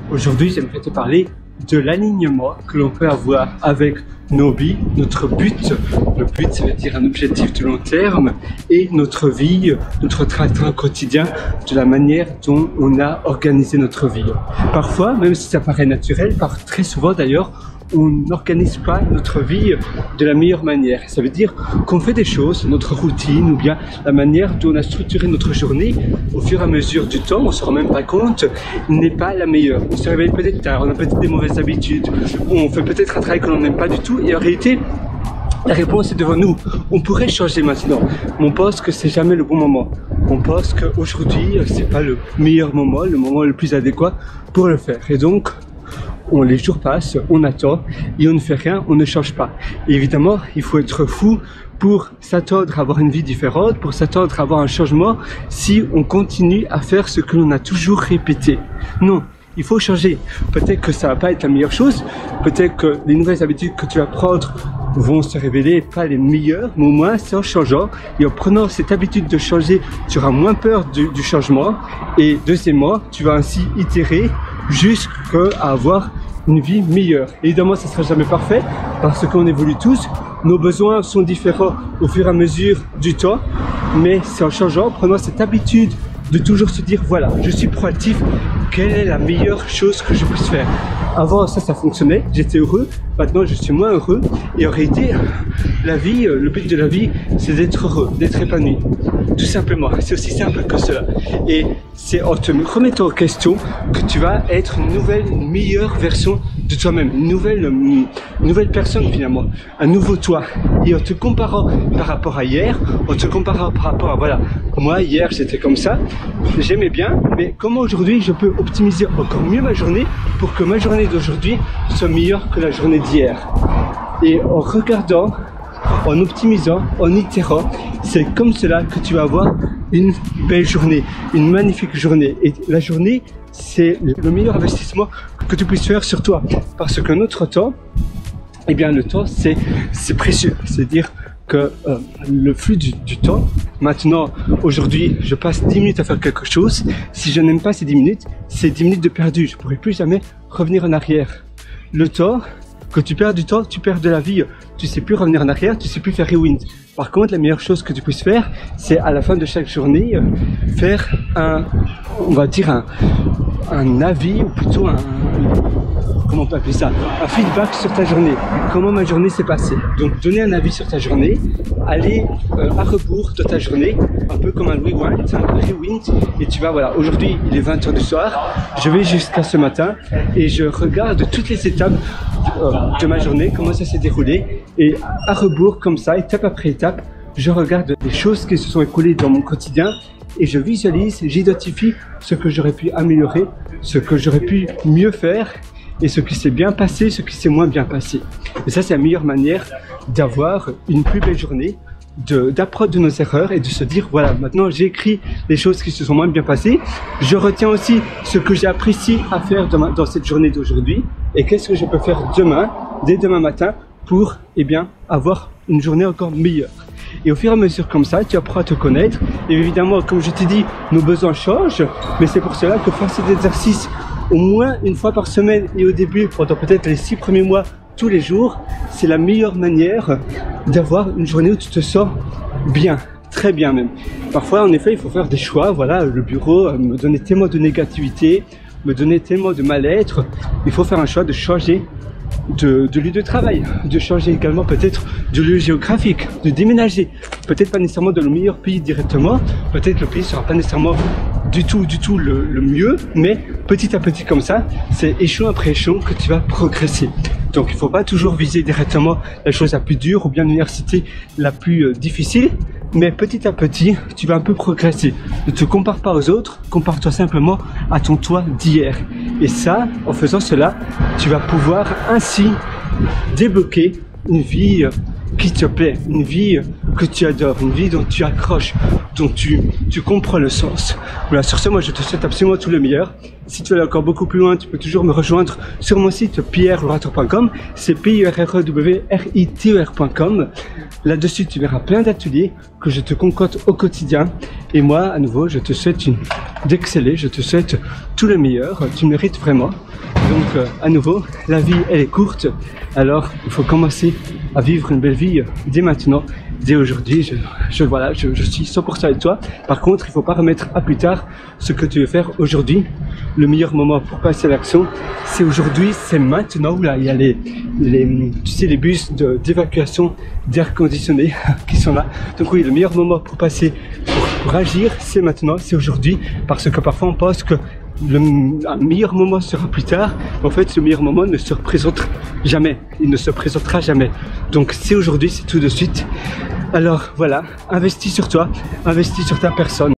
Aujourd'hui, j'aimerais te parler de l'alignement que l'on peut avoir avec nos vies, notre but. Le but, ça veut dire un objectif de long terme et notre vie, notre train quotidien, de la manière dont on a organisé notre vie. Parfois, même si ça paraît naturel, très souvent d'ailleurs, on n'organise pas notre vie de la meilleure manière. Ça veut dire qu'on fait des choses, notre routine ou bien la manière dont on a structuré notre journée au fur et à mesure du temps, on ne se rend même pas compte, n'est pas la meilleure. On se réveille peut-être tard, on a peut-être des mauvaises habitudes, on fait peut-être un travail que l'on n'aime pas du tout et en réalité, la réponse est devant nous. On pourrait changer maintenant, mais on pense que c'est jamais le bon moment. On pense qu'aujourd'hui, c'est pas le meilleur moment, le moment le plus adéquat pour le faire. Et donc, les jours passent, on attend et on ne fait rien, on ne change pas. Et évidemment, il faut être fou pour s'attendre à avoir une vie différente, pour s'attendre à avoir un changement si on continue à faire ce que l'on a toujours répété. Non, il faut changer. Peut-être que ça va pas être la meilleure chose, peut-être que les nouvelles habitudes que tu vas prendre vont se révéler pas les meilleures, mais au moins c'est en changeant et en prenant cette habitude de changer, tu auras moins peur du changement et deuxièmement, tu vas ainsi itérer jusqu'à avoir une vie meilleure. Évidemment, ça ne sera jamais parfait parce qu'on évolue tous, nos besoins sont différents au fur et à mesure du temps, mais c'est en changeant, en prenant cette habitude de toujours se dire voilà, je suis proactif, quelle est la meilleure chose que je puisse faire. Avant ça fonctionnait, j'étais heureux, maintenant je suis moins heureux et en réalité la vie, le but de la vie c'est d'être heureux, d'être épanoui, tout simplement, c'est aussi simple que cela et c'est en te remettant en question que tu vas être une meilleure version de toi-même, une nouvelle personne finalement, un nouveau toi et en te comparant par rapport à hier, en te comparant par rapport à voilà, moi hier j'étais comme ça, j'aimais bien, mais comment aujourd'hui je peux optimiser encore mieux ma journée pour que ma journée d'aujourd'hui soit meilleure que la journée d'hier. Et en regardant, en optimisant, en itérant, c'est comme cela que tu vas avoir une belle journée, une magnifique journée. Et la journée, c'est le meilleur investissement que tu puisses faire sur toi. Parce que notre temps, eh bien le temps c'est précieux. C'est-à-dire que le flux du temps, maintenant, aujourd'hui, je passe 10 minutes à faire quelque chose. Si je n'aime pas ces 10 minutes, c'est 10 minutes de perdu. Je ne pourrai plus jamais revenir en arrière. Le temps, quand tu perds du temps, tu perds de la vie. Tu ne sais plus revenir en arrière, tu ne sais plus faire rewind. Par contre, la meilleure chose que tu puisses faire, c'est à la fin de chaque journée, faire on va dire un avis, ou plutôt comment on peut appeler ça, un feedback sur ta journée, comment ma journée s'est passée. Donc donner un avis sur ta journée, aller à rebours de ta journée, un peu comme un rewind, et tu vas voilà, aujourd'hui il est 20h du soir, je vais jusqu'à ce matin et je regarde toutes les étapes de ma journée, comment ça s'est déroulé et à rebours comme ça, étape après étape, je regarde les choses qui se sont écoulées dans mon quotidien et je visualise, j'identifie ce que j'aurais pu améliorer, ce que j'aurais pu mieux faire et ce qui s'est bien passé, ce qui s'est moins bien passé. Et ça, c'est la meilleure manière d'avoir une plus belle journée, d'apprendre de nos erreurs et de se dire, voilà, maintenant j'ai écrit les choses qui se sont moins bien passées, je retiens aussi ce que j'ai apprécié à faire dans cette journée d'aujourd'hui et qu'est-ce que je peux faire demain, dès demain matin, pour, eh bien, avoir une journée encore meilleure. Et au fur et à mesure comme ça, tu apprends à te connaître. Et évidemment, comme je t'ai dit, nos besoins changent, mais c'est pour cela que faire cet exercice au moins une fois par semaine et au début, pendant peut-être les 6 premiers mois, tous les jours, c'est la meilleure manière d'avoir une journée où tu te sens bien, très bien même. Parfois, en effet, il faut faire des choix. Voilà, le bureau me donnait tellement de négativité, me donnait tellement de mal-être. Il faut faire un choix de changer de lieu de travail, de changer également peut-être de lieu géographique, de déménager, peut-être pas nécessairement dans le meilleur pays directement, peut-être le pays sera pas nécessairement du tout le mieux, mais petit à petit comme ça, c'est échelon après échelon que tu vas progresser. Donc il ne faut pas toujours viser directement la chose la plus dure ou bien l'université la plus difficile, mais petit à petit, tu vas un peu progresser. Ne te compare pas aux autres, compare-toi simplement à ton toi d'hier. Et ça, en faisant cela, tu vas pouvoir ainsi débloquer une vie qui te plaît, une vie que tu adores, une vie dont tu accroches, dont tu comprends le sens. Voilà, sur ce, moi je te souhaite absolument tout le meilleur. Si tu veux aller encore beaucoup plus loin, tu peux toujours me rejoindre sur mon site pierrelorateur.com, c'est pierrelorateur.com. Là-dessus, tu verras plein d'ateliers que je te concocte au quotidien. Et moi, à nouveau, je te souhaite une d'exceller, je te souhaite tout le meilleur, tu le mérites vraiment. Donc à nouveau, la vie elle est courte, alors il faut commencer à vivre une belle vie dès maintenant, dès aujourd'hui. Voilà, je suis 100% avec toi. Par contre, il ne faut pas remettre à plus tard ce que tu veux faire aujourd'hui. Le meilleur moment pour passer à l'action, c'est aujourd'hui, c'est maintenant. Là, il y a tu sais, les bus d'évacuation d'air conditionné qui sont là. Donc oui, le meilleur moment pour passer, pour agir, c'est maintenant, c'est aujourd'hui, parce que parfois on pense que un meilleur moment sera plus tard. En fait, ce meilleur moment ne se représente jamais. Il ne se présentera jamais. Donc, c'est aujourd'hui, c'est tout de suite. Alors, voilà, investis sur toi, investis sur ta personne.